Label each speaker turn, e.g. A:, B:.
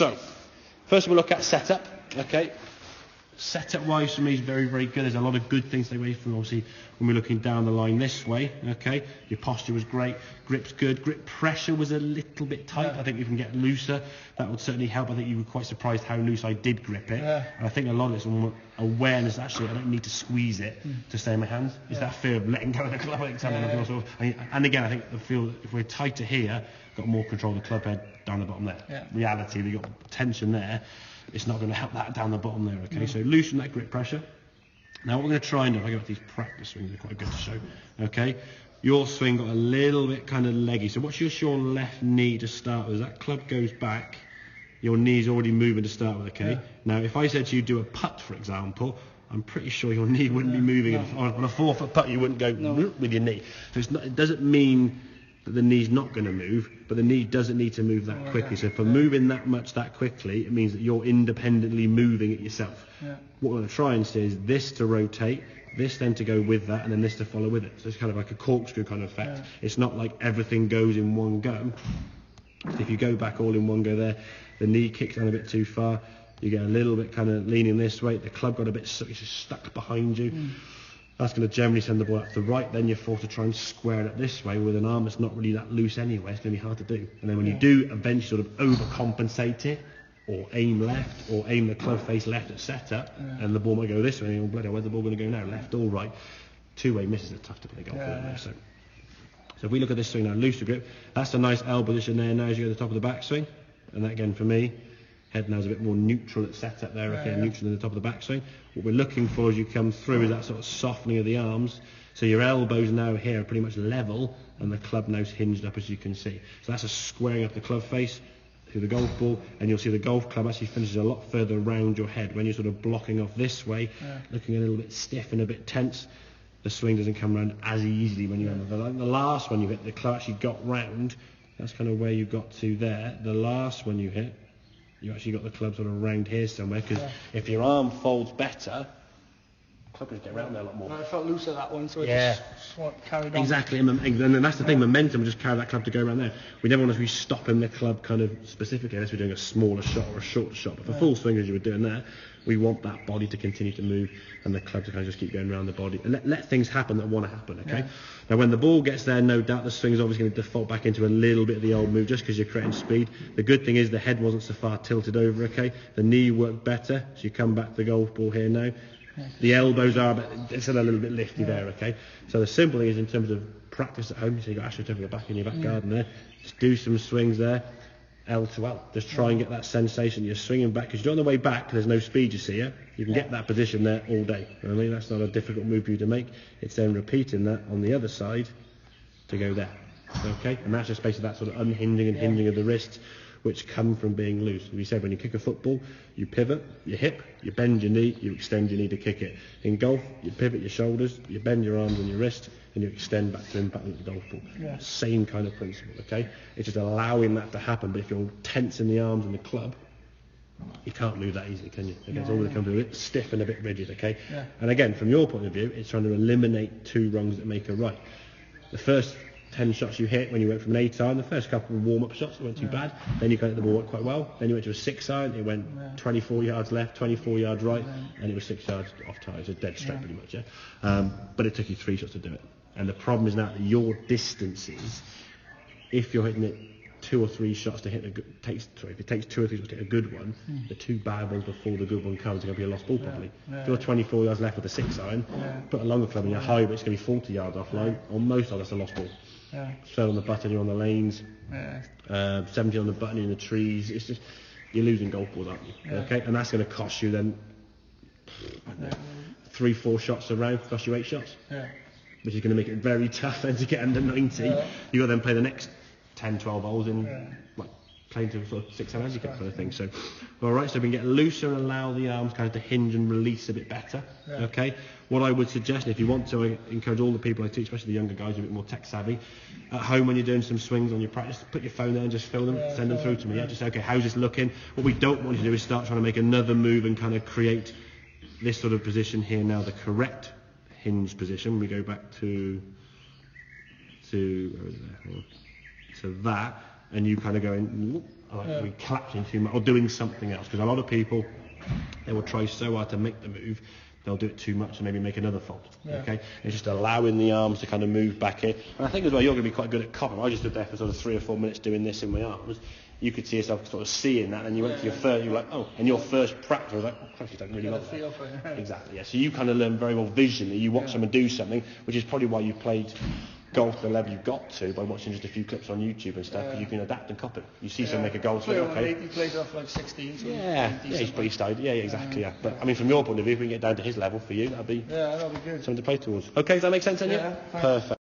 A: So, first we'll look at setup, okay. Setup wise for me is very, very good. There's a lot of good things to take away from, obviously, when we're looking down the line this way, okay. Your posture was great, grip's good, grip pressure was a little bit tight. I think we can get looser. That would certainly help. I think you were quite surprised how loose I did grip it. And I think a lot of it's awareness, actually, I don't need to squeeze it to stay in my hands. It's that fear of letting go of the club. And again, I think the feel that if we're tighter here, got more control of the club head down the bottom there. Reality, we've got tension there. It's not going to help that down the bottom there, okay? So loosen that grip pressure. Now what we're going to try and do, if I go back to these practice swings, they're quite good to show, okay? Your swing got a little bit kind of leggy. So what's your left knee to start with? As that club goes back, your knee's already moving to start with, okay? Now if I said to you do a putt, for example, I'm pretty sure your knee wouldn't be moving. On a 4-foot putt, you wouldn't go with your knee. So it doesn't mean that the knee's not going to move, but the knee doesn't need to move that quickly. So for moving that much that quickly, it means that you're independently moving it yourself. What we're going to try and say is this to rotate, this then to go with that, and then this to follow with it. So it's kind of like a corkscrew kind of effect. It's not like everything goes in one go. So if you go back all in one go there, the knee kicks down a bit too far, you get a little bit kind of leaning this way, the club got a bit stuck behind you. That's going to generally send the ball out to the right. Then you're forced to try and square it up this way with an arm that's not really that loose anyway. It's going to be hard to do. And then when you do eventually sort of overcompensate it, or aim left, or aim the club face left at setup, and the ball might go this way, and bloody hell, where's the ball going to go now? Left or right? Two-way misses are tough to play golf with. So if we look at this swing now, looser grip, that's a nice elbow position there now as you go to the top of the backswing. And that again for me, head now is a bit more neutral at setup there, okay, neutral in the top of the backswing. What we're looking for as you come through is that sort of softening of the arms. So your elbows now here are pretty much level, and the club now's hinged up, as you can see. So that's a squaring up the club face through the golf ball, and you'll see the golf club actually finishes a lot further around your head. When you're sort of blocking off this way, looking a little bit stiff and a bit tense, the swing doesn't come around as easily when you're the last one you hit, the club actually got round. That's kind of where you got to there. The last one you hit, you actually got the club sort of round here somewhere, because if your arm folds better, the club can get around there a lot more.
B: I felt looser that one, so it just carried on.
A: Exactly, and that's the thing, momentum will just carry that club to go around there. We never want to be stopping the club kind of specifically unless we're doing a smaller shot or a shorter shot. But for full swing, as you were doing that, we want that body to continue to move and the club to kind of just keep going around the body and let things happen that want to happen, okay? Now when the ball gets there, no doubt the swing is obviously going to default back into a little bit of the old move just because you're creating speed. The good thing is the head wasn't so far tilted over, okay? The knee worked better, so you come back to the golf ball here now. The elbows are, but it's a little bit lifty there, okay? So the simple thing is in terms of practice at home, so you've got AstroTurf at the back in your back garden there, just do some swings there. L to L. Just try and get that sensation. You're swinging back because you're on the way back. There's no speed, you see. You can get that position there all day. I mean, that's not a difficult move for you to make. It's then repeating that on the other side to go there. Okay, and that's just basically that sort of unhinging and hinging of the wrists, which come from being loose. As we said, when you kick a football, you pivot your hip, you bend your knee, you extend your knee to kick it. In golf, you pivot your shoulders, you bend your arms and your wrist, and you extend back to impact with the golf ball. Same kind of principle, okay? It's just allowing that to happen, but if you're tense in the arms and the club, you can't move that easily, can you? It's all going to come to a bit stiff and a bit rigid, okay? And again, from your point of view, it's trying to eliminate two wrongs that make a right. The first 10 shots you hit when you went from an 8-iron, the first couple of warm-up shots, it went too bad. Then you got the ball quite well. Then you went to a 6-iron, it went 24 yards left, 24 yards right, and it was 6 yards off target, so dead straight pretty much, but it took you 3 shots to do it. And the problem is now that your distances, if you're hitting it 2 or 3 shots to hit a good, if it takes 2 or 3 shots to hit a good one, the 2 bad ones before the good one comes, it's going to be a lost ball probably. If you're 24 yards left with a 6-iron, put a longer club in your high, but it's going to be 40 yards offline. On most of that's a lost ball. So on the button, you're on the lanes. 70 on the button, you're in the trees. It's just you're losing golf balls, aren't you? Okay, and that's going to cost you then 3-4 shots a round, cost you 8 shots, which is going to make it very tough then to get under 90. You got to then play the next 10-12 holes in playing to sort of 6 hours, you get kind of thing. So, all right, so we can get looser and allow the arms kind of to hinge and release a bit better. Okay. What I would suggest, if you want to, I encourage all the people I teach, especially the younger guys who are a bit more tech savvy, at home when you're doing some swings on your practice, put your phone there and just film them, send them through to me. Just say, okay, how's this looking? What we don't want you to do is start trying to make another move and kind of create this sort of position here now, the correct hinge position. We go back to where is it there? To that. And you kind of go in, like collapsing too much or doing something else. Because a lot of people, they will try so hard to make the move, they'll do it too much and maybe make another fault. Okay, it's just allowing the arms to kind of move back in. And I think as well, you're going to be quite good at copper. I just stood there for sort of 3 or 4 minutes doing this in my arms. You could see yourself sort of seeing that, and you went to your first. You were like, oh, and your first practice was like, oh, Christ, you don't really love that. Exactly, yeah. So you kind of learn very well visually. You watch someone do something, which is probably why you played golf to the level you've got to by watching just a few clips on YouTube and stuff, because you can adapt and copy. You see someone make a goal, so okay.
B: He plays off like 16. So
A: he's pretty styled. Yeah, exactly. Yeah. But I mean, from your point of view, if we can get down to his level for you, that'd be
B: good.
A: something to play towards. Okay, does that make sense, then?
B: Yeah.
A: Perfect.